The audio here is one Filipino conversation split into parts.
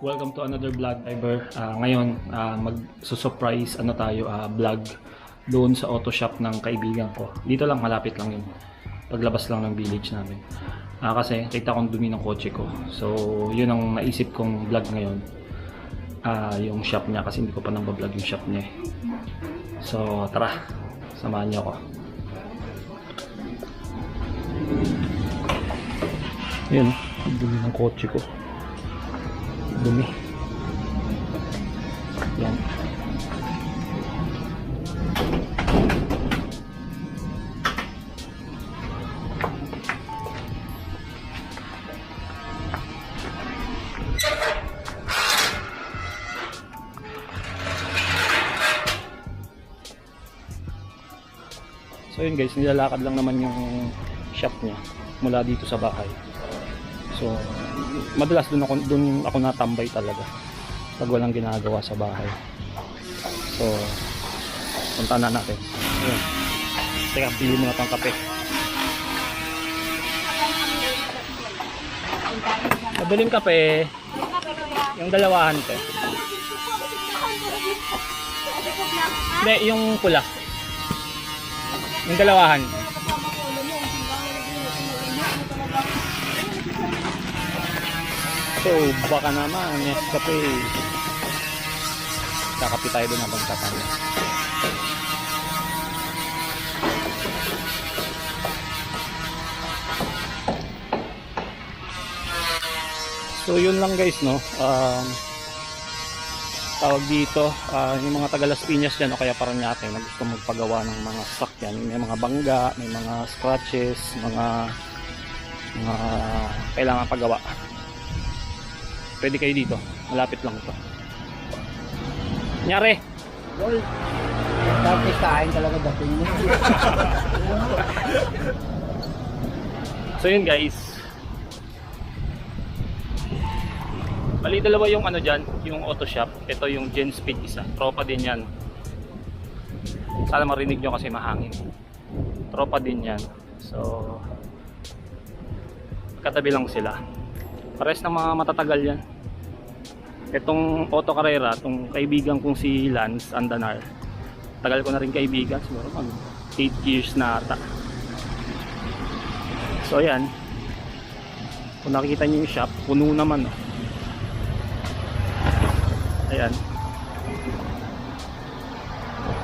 Welcome to another vlog, driver. Ngayon, mag-surprise vlog doon sa auto shop ng kaibigan ko. Dito lang, malapit lang yun. Paglabas lang ng village namin. Kasi kita kong dumi ng kotse ko. So, yun ang naisip kong vlog ngayon. Yung shop niya kasi hindi ko pa nang vlog yung shop niya. So, tara. Samahan niyo ako. Yun, dumi ng kotse ko. Dumi. Yan. So yun guys, nilalakad lang naman yung shop niya mula dito sa bahay. So madalas doon ako natambay talaga pag walang ginagawa sa bahay. So punta na natin. Ayun. Teka, pili muna tang kape. Madaling kape. Yung dalawahan te. Hindi, yung pula. Yung dalawahan. So, baka naman, yes, kape. Kakapi tayo doon habang tatanda. So, yun lang guys, no? Tawag dito, yung mga taga Las Piñas dyan o kaya Parañaque na gusto magpagawa ng mga sasakyan. May mga bangga, may mga scratches, mga kailangan pagawa. Pwede kayo dito, malapit lang ito. Nyari! Lol, tapos kain talaga dating mo. So yun guys, bali dalawa yung ano dyan, yung auto shop. Ito yung Gen Speed isa, tropa din yan. Sana marinig nyo kasi mahangin. Tropa din yan. So katabi lang sila. Pares ng mga matatagal yan. Itong Auto Carrera, itong kaibigan kong si Lance Andanar, tagal ko na rin kaibigan, siguro 8 years na ata. So yan, kung nakikita nyo yung shop, puno naman. Ayan.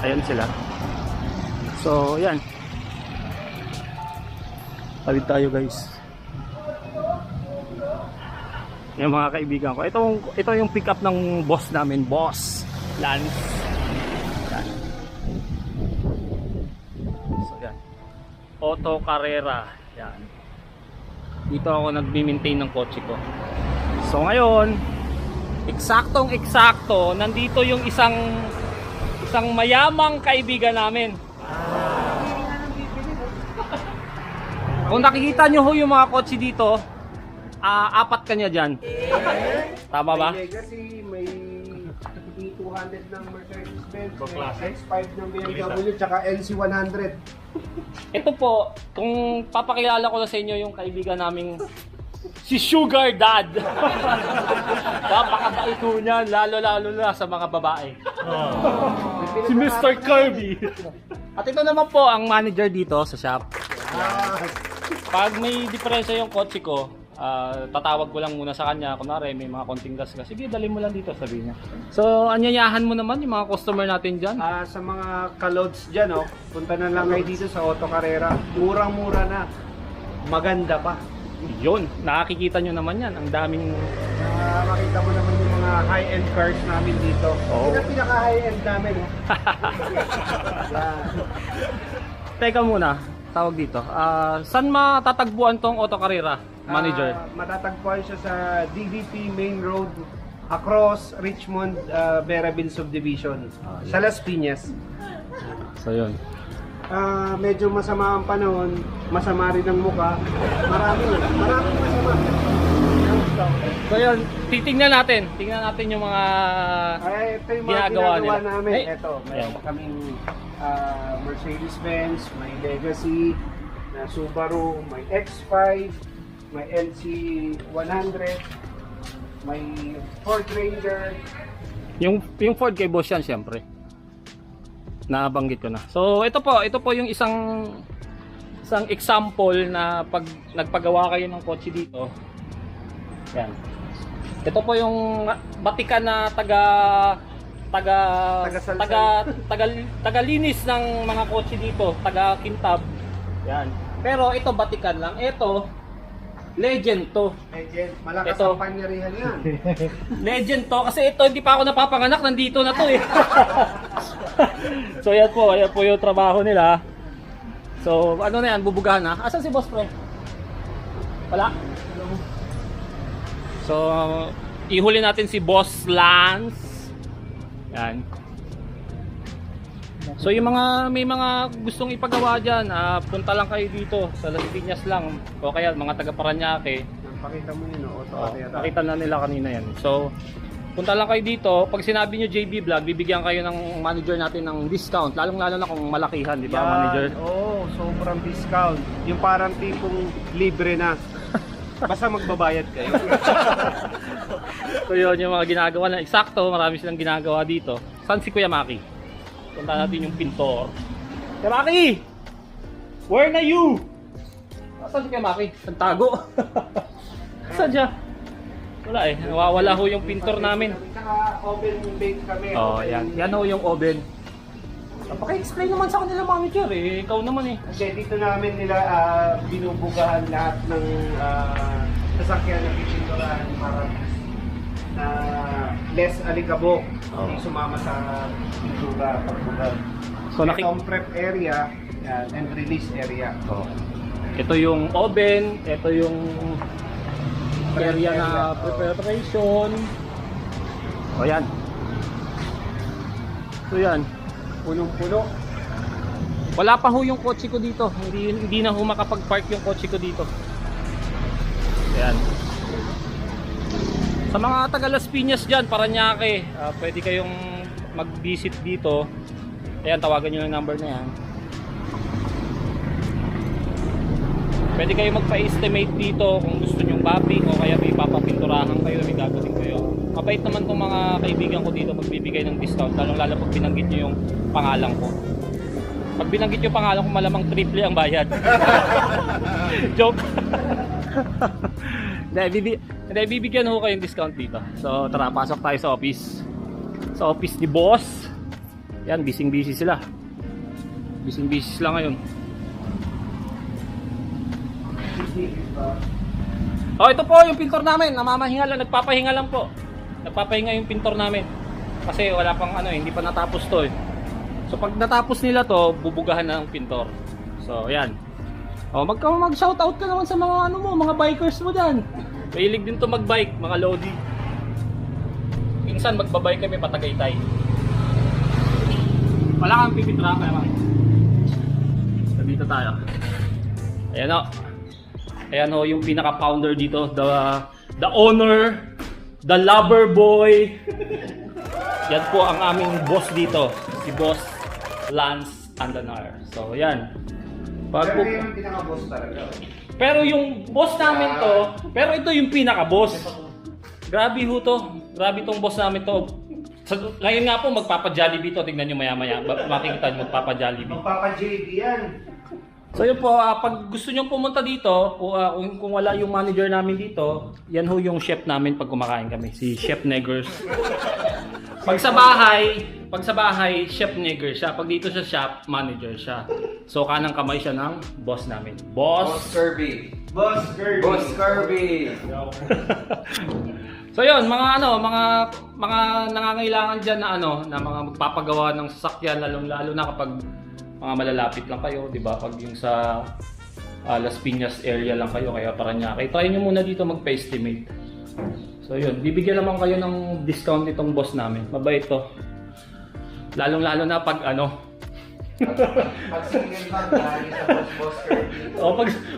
Ayan sila. So yan, tawid tayo guys. Yung mga kaibigan ko. Ito yung pick up ng boss namin, boss Lance. Yan. So yan. Auto Carrera. Yan. Dito ako nagmi-maintain ng kotse ko. So ngayon, eksaktong-eksakto, nandito yung isang mayamang kaibigan namin. Kung nakikita nyo ho yung mga kotse dito, apat kanya dyan. Tama ba? May Legacy, may B200 ng Mercedes-Benz, may X5 ng BMW, tsaka NC100. Ito po, kung papakilala ko na sa inyo yung kaibigan naming si Sugar Dad. Napakabait po niyan, lalo na sa mga babae. Si Mr. Kirby. At ito naman po ang manager dito sa shop. Pag may diferensya yung kotse ko, tatawag ko lang muna sa kanya. Kunwari may mga konting gas. Sige, dali mo lang dito, sabi niya. So, anyayahan mo naman yung mga customer natin dyan. Sa mga kalods dyan, punta na lang kayo dito sa Auto Carrera. Murang-mura na. Maganda pa. Yun, nakikita nyo naman yan. Ang daming... Makita mo naman yung mga high-end cars namin dito. Oo. Yun ang pinaka-high-end namin. Teka muna, tawag dito. Saan matatagpuan tong Auto Carrera, manager? Matatagpuan siya sa DVP Main Road across Richmond, Beraville Subdivision sa Las Piñas. So yun. Medyo masama ang panahon, masama rin ang mukha. Maraming masama. So yun, tingnan natin yung mga Ito yung mga ginagawa ginagawa nila. namin. Hey. Ito, mayroon kaming Mercedes-Benz, may Legacy, na Subaru, may X5, may LC100, May Ford Ranger. Yung Ford kay boss yan, syempre. Nabanggit ko na. So, ito po yung isang example na pag nagpagawa kayo ng kotse dito. Yan. Ito po yung batikan na tagalinis ng mga kotse dito, taga kintab. Yan. Pero ito batikan lang. Ito legend to. Legend. Malakas Ito. ang pangyarihan yan. Legend to kasi ito hindi pa ako napapanganak, nandito na to eh. So yan po yung trabaho nila. So ano na yan, bubugahan na. Asan si boss pre? Wala. So ihuli natin si Boss Lance. Yan. So yung may mga gustong ipagawa diyan, punta lang kayo dito sa Las Piñas lang o kaya mga taga Parañaque. Pakita mo yun, auto Nakita na nila kanina yan. So, punta lang kayo dito. Pag sinabi nyo JB Vlog, bibigyan kayo ng manager natin ng discount. Lalong-lalo na kung malakihan, di ba, manager? Oo, sobrang discount. Yung parang tipong libre na. Basta magbabayad kayo. So yun yung mga ginagawa na eksakto. Marami silang ginagawa dito. Saan si Kuya Maki? Punta natin yung pintor. Kuya Maki! Where na you? Saan si Kuya Maki? Ang tago. Saan siya? Wala eh. Nawawala ho yung pintor namin. Saka oven bake kami. Oh, yan. Yan ho yung oven. Paki-explain naman sa kanila, manager eh. Ikaw naman eh. Kasi dito namin nila binubugahan lahat ng sasakyan na pipinturahan para na less alikabok. Hindi sumama sa pintura, pagbugad. So, Itong prep area yan, and release area. Oh. Ito yung oven, ito yung area na preparation. O yan. So yan. Punong-puno. Wala pa ho yung kotse ko dito. Hindi na ho makapag-park yung kotse ko dito. Ayan. Sa mga taga Las Piñas dyan, Parañaque, pwede kayong mag-visit dito. Ayan, tawagan nyo yung number na yan. Pwede kayo magpa-estimate dito kung gusto nyong mapping o kaya may papapinturahan kayo, may gagawin kayo. Mabait naman itong mga kaibigan ko dito magbibigay ng discount, lalong-lalo pag binanggit nyo yung pangalan ko. Pag binanggit yung pangalan ko, malamang triple ang bayad. Joke. Hindi, bibigyan ho kayong discount dito. So tara, pasok tayo sa office. Sa office ni boss. Yan, busy sila. Busy sila ngayon. Oh, ito po yung pintor namin. Namamahinga lang, nagpapahinga lang po. Nagpapahinga yung pintor namin. Kasi wala pang hindi pa natapos to eh. So pag natapos nila to, bubugahan na ng pintor. So, ayan. Oh, mag-shoutout ka naman sa mga mga bikers mo diyan. Mahilig din to mag-bike, mga lodi. Minsan magbabike kami patagaytay. Wala kang pipitra kaya man. So, dito tayo. Ayan o. Ayan o yung pinaka-founder dito, the owner, the lover boy. Yan po ang aming boss dito, si Boss Lance Andanar. So, yan. Pero yung pinaka-boss talaga. Pero yung boss namin to, pero ito yung pinaka-boss. Grabe ho to. Grabe tong boss namin to. Ngayon nga po, magpapa-Jollibee to. Tingnan nyo maya-maya. Makikita nyo magpapa-Jollibee. Magpapa-JD yan. So yun po, pag gusto nyo pumunta dito, kung wala yung manager namin dito, yan ho yung chef namin pag kumakain kami. Si Chef Negers. Pag sa bahay, Chef Neger siya. Pag dito sa shop, manager siya. So kanang kamay siya ng boss namin. Boss Kirby. Boss Kirby. Boss Kirby. So yun, mga nangangailangan diyan na mga magpapagawa ng sasakyan, lalong-lalo na kapag mga malalapit lang kayo, 'di ba? Pag yung sa Las Piñas area lang kayo, kaya Parañaque, try niyo muna dito magpa-estimate. So yun, bibigyan naman kayo ng discount itong boss namin. Mabait to. Lalong-lalo na pag Pag single man, lagi sa Boss Kirby. O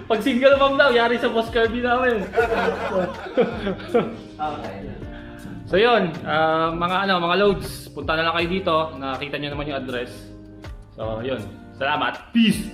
pag single mom daw, yari sa Boss Kirby namin. Okay. So yun, mga loads, punta na lang kayo dito. Nakita nyo naman yung address. So yun, salamat. Peace!